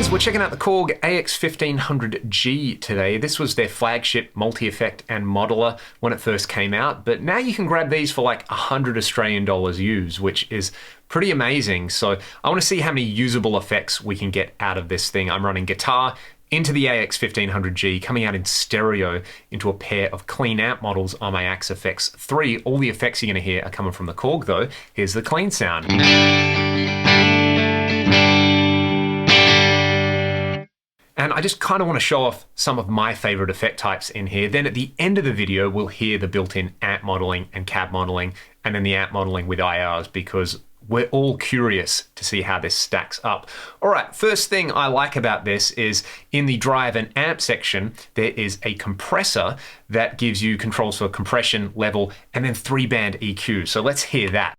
friends, we're checking out the Korg AX1500G today. This was their flagship multi-effect and modeler when it first came out, but now you can grab these for like 100 Australian dollars used, which is pretty amazing. So I want to see how many usable effects we can get out of this thing. I'm running guitar into the AX1500G, coming out in stereo into a pair of clean amp models on my AX1500G. All the effects you're going to hear are coming from the Korg though. Here's the clean sound. And I just kind of want to show off some of my favorite effect types in here. Then at the end of the video, we'll hear the built-in amp modeling and cab modeling, and then the amp modeling with IRs, because we're all curious to see how this stacks up. All right, first thing I like about this is in the drive and amp section, there is a compressor that gives you controls for compression, level, and then 3-band EQ. So let's hear that.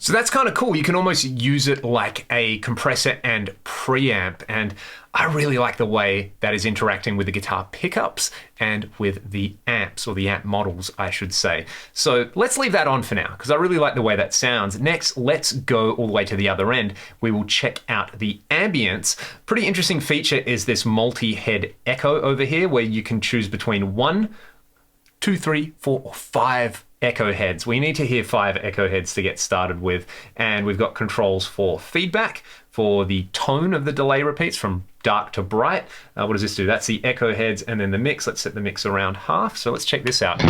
So that's kind of cool. You can almost use it like a compressor and preamp, and I really like the way that is interacting with the guitar pickups and with the amps, or the amp models, I should say. So let's leave that on for now, because I really like the way that sounds. Next, let's go all the way to the other end. We will check out the ambience. Pretty interesting feature is this multi-head echo over here, where you can choose between 1, 2, 3, 4, or 5 echo heads. We need to hear 5 echo heads to get started with, and we've got controls for feedback, for the tone of the delay repeats from dark to bright. What does this do? That's the echo heads, and then the mix. Let's set the mix around half. So let's check this out.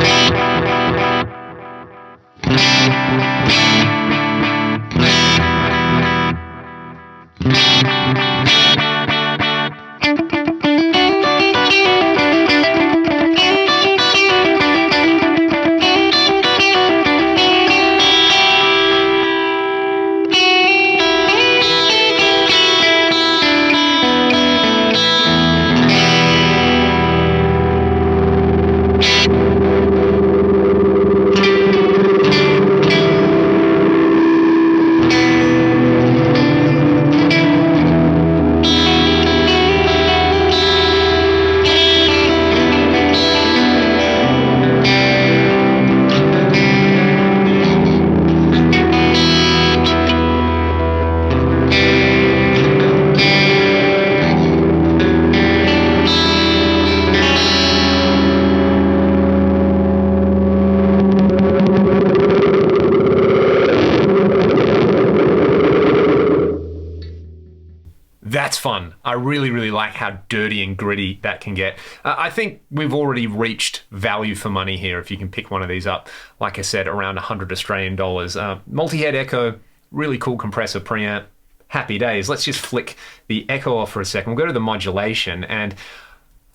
That's fun. I really like how dirty and gritty that can get. I think we've already reached value for money here if you can pick one of these up. Like I said, around 100 Australian dollars. Multi-head echo, really cool compressor preamp. Happy days. Let's just flick the echo off for a second. We'll go to the modulation, and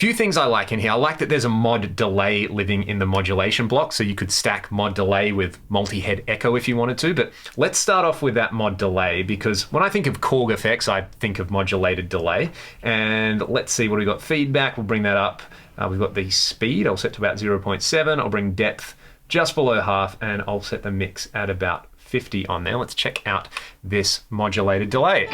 few things I like in here. I like that there's a mod delay living in the modulation block, so you could stack mod delay with multi-head echo if you wanted to, but let's start off with that mod delay, because when I think of Korg effects, I think of modulated delay. And let's see what we got. Feedback, we'll bring that up. We've got the speed, I'll set to about 0.7. I'll bring depth just below half, and I'll set the mix at about 50 on there. Let's check out this modulated delay.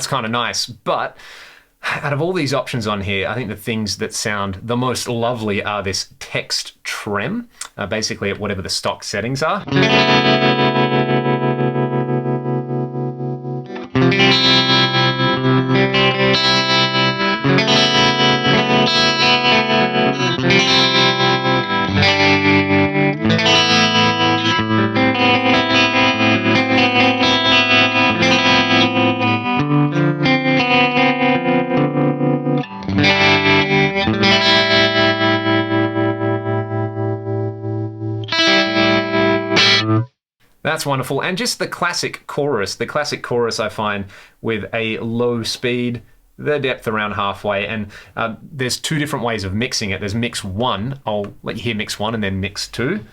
that's kind of nice. But out of all these options on here, I think the things that sound the most lovely are this text trem, basically at whatever the stock settings are. That's wonderful. And just the classic chorus I find with a low speed, the depth around halfway, and there's two different ways of mixing it. There's mix 1, I'll let you hear mix 1 and then mix 2.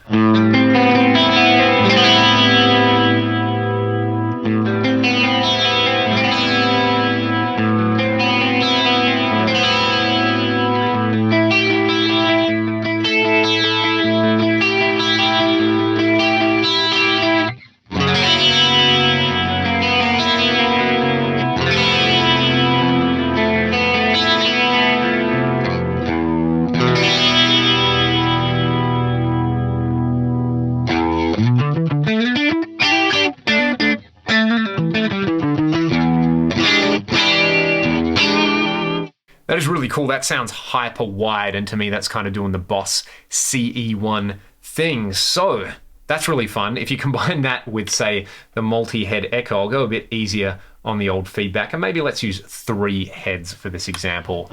That is really cool. That sounds hyper wide, and to me that's kind of doing the Boss CE1 thing. So that's really fun. If you combine that with, say, the multi-head echo, I'll go a bit easier on the old feedback, and maybe let's use 3 heads for this example.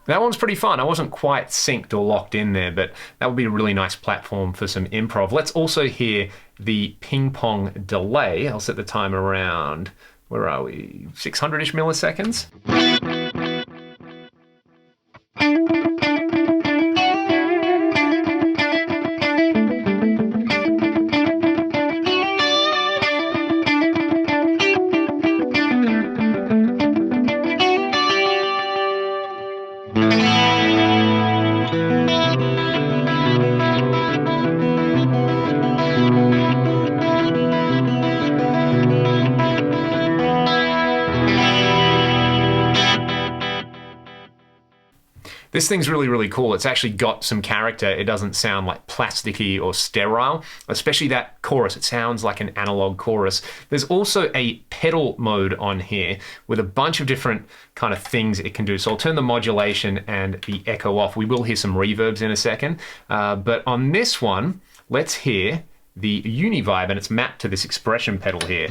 That one's pretty fun. I wasn't quite synced or locked in there, but that would be a really nice platform for some improv. Let's also hear the ping pong delay. I'll set the time around, where are we, 600-ish milliseconds. This thing's really, really cool. It's actually got some character. It doesn't sound like plasticky or sterile, especially that chorus. It sounds like an analog chorus. There's also a pedal mode on here with a bunch of different kind of things it can do. So I'll turn the modulation and the echo off. We will hear some reverbs in a second. But on this one, let's hear the Univibe, and it's mapped to this expression pedal here.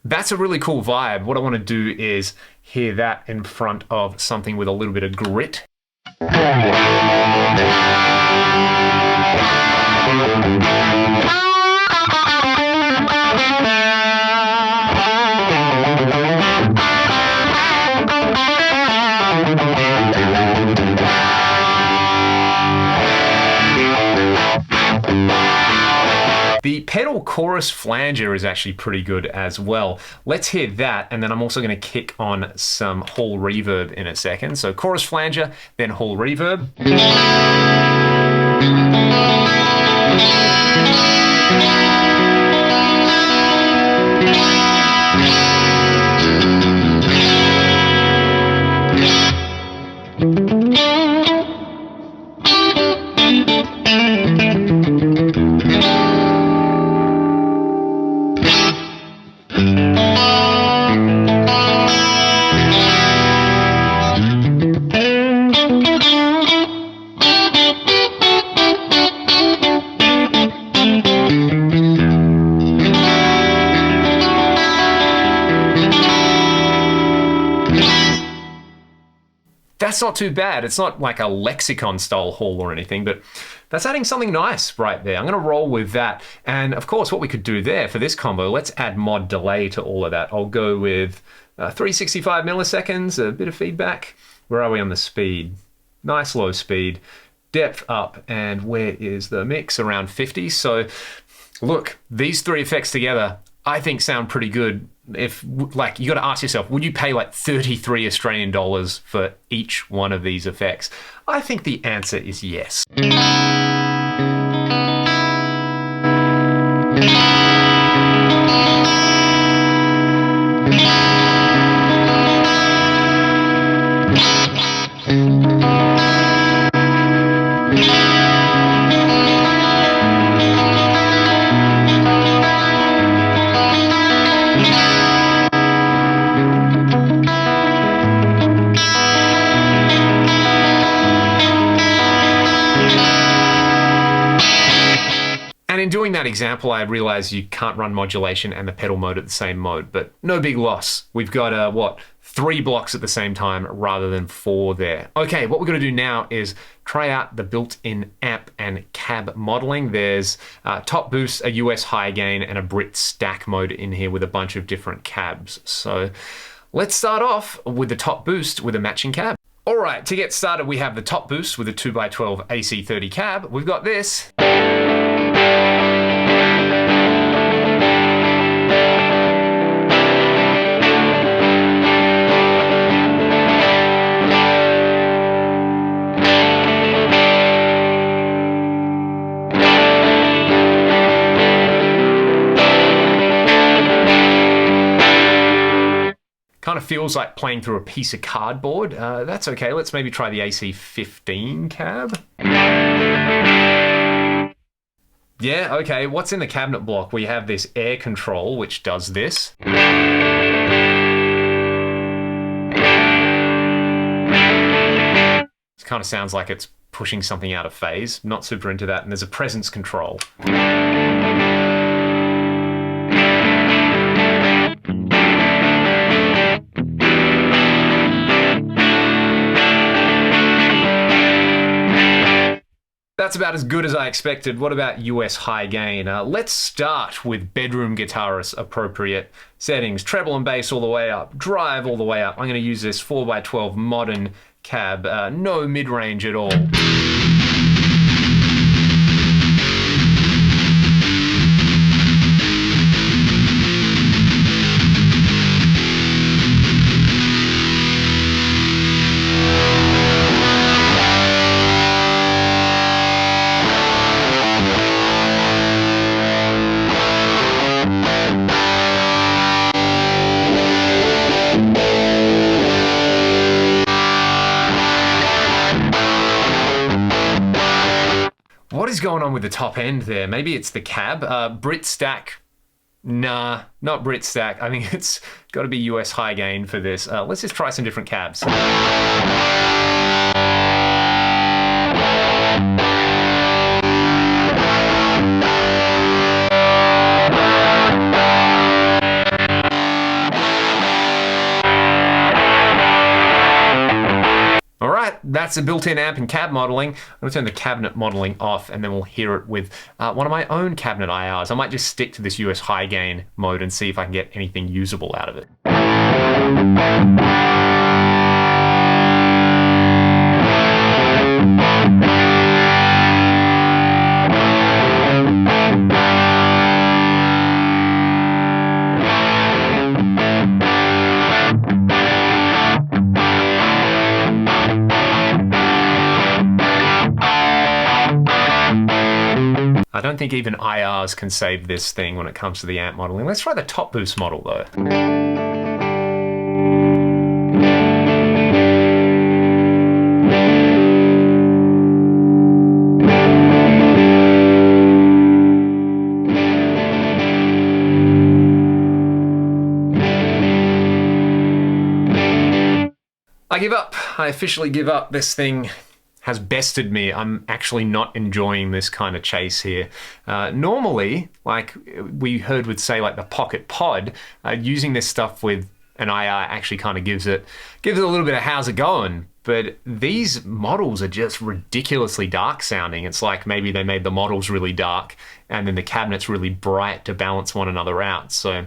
That's a really cool vibe. What I want to do is hear that in front of something with a little bit of grit. The pedal chorus flanger is actually pretty good as well. Let's hear that, and then I'm also going to kick on some hall reverb in a second. So chorus flanger, then hall reverb. That's not too bad. It's not like a lexicon style haul or anything, but that's adding something nice right there. I'm going to roll with that. And of course, what we could do there for this combo, let's add mod delay to all of that. I'll go with 365 milliseconds, a bit of feedback. Where are we on the speed? Nice low speed. Depth up, and where is the mix? Around 50. So look, these three effects together, I think sound pretty good. If, like, you got to ask yourself, would you pay like 33 Australian dollars for each one of these effects? I think the answer is yes. And in doing that example, I realized you can't run modulation and the pedal mode at the same mode, but no big loss. We've got, what, 3 blocks at the same time rather than 4 there. Okay, what we're gonna do now is try out the built-in amp and cab modeling. There's top boost, a US high gain, and a Brit stack mode in here with a bunch of different cabs. So let's start off with the top boost with a matching cab. All right, to get started, we have the top boost with a 2x12 AC30 cab. We've got this. Kind of feels like playing through a piece of cardboard. That's okay, let's maybe try the AC15 cab. Yeah, okay, what's in the cabinet block? We have this air control, which does this. It kind of sounds like it's pushing something out of phase. Not super into that. And there's a presence control. That's about as good as I expected. What about US high gain? Let's start with bedroom guitarist appropriate settings. Treble and bass all the way up, drive all the way up. I'm going to use this 4x12 modern cab, no mid-range at all. What is going on with the top end there? Maybe it's the cab. Brit stack. Nah, not Brit stack. I think it's got to be US high gain for this. Let's just try some different cabs. That's the built-in amp and cab modeling. I'm going to turn the cabinet modeling off and then we'll hear it with one of my own cabinet IRs. I might just stick to this US high gain mode and see if I can get anything usable out of it. I don't think even IRs can save this thing when it comes to the amp modeling. Let's try the top boost model though. I give up. I officially give up. This thing has bested me. I'm actually not enjoying this kind of chase here. Normally, like we heard with say like the Pocket Pod, using this stuff with an IR actually kind of gives it a little bit of how's it going. But these models are just ridiculously dark sounding. It's like maybe they made the models really dark and then the cabinets really bright to balance one another out. So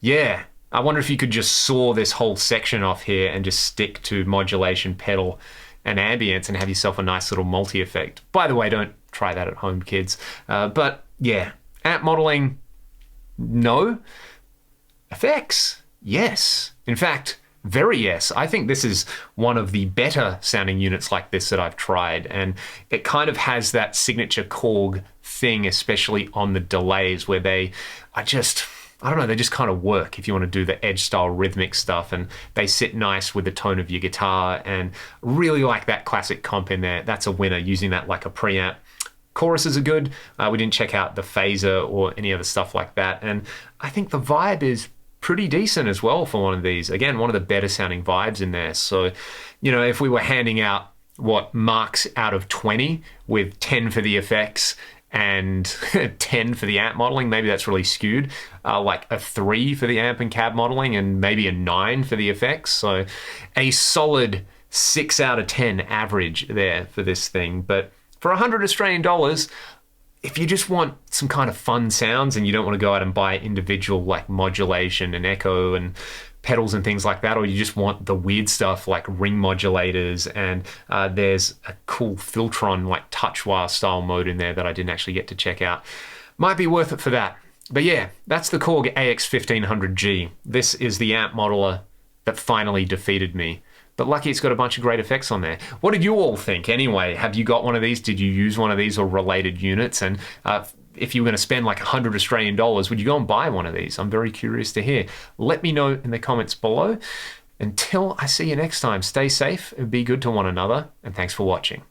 yeah, I wonder if you could just saw this whole section off here and just stick to modulation, pedal, and ambience and have yourself a nice little multi-effect. By the way, don't try that at home, kids. But yeah, amp modeling, no. Effects, yes. In fact, very yes. I think this is one of the better sounding units like this that I've tried, and it kind of has that signature Korg thing, especially on the delays where they are just, I don't know, they just kind of work if you want to do the edge style rhythmic stuff, and they sit nice with the tone of your guitar, and really like that classic comp in there. That's a winner, using that like a preamp. Choruses are good. We didn't check out the phaser or any other stuff like that, and I think the vibe is pretty decent as well for one of these. Again, one of the better sounding vibes in there. So, you know, if we were handing out marks out of 20 with 10 for the effects and 10 for the amp modeling, maybe that's really skewed. Like a 3 for the amp and cab modeling and maybe a 9 for the effects. So a solid 6 out of 10 average there for this thing. But for 100 Australian dollars, if you just want some kind of fun sounds and you don't want to go out and buy individual like modulation and echo and pedals and things like that, or you just want the weird stuff like ring modulators, and there's a cool Filtron like touch wire style mode in there that I didn't actually get to check out, might be worth it for that. But yeah, that's the Korg AX1500G. This is the amp modeler that finally defeated me. But lucky it's got a bunch of great effects on there. What did you all think anyway? Have you got one of these? Did you use one of these or related units? And if you were going to spend like 100 Australian dollars, would you go and buy one of these? I'm very curious to hear. Let me know in the comments below. Until I see you next time, stay safe and be good to one another. And thanks for watching.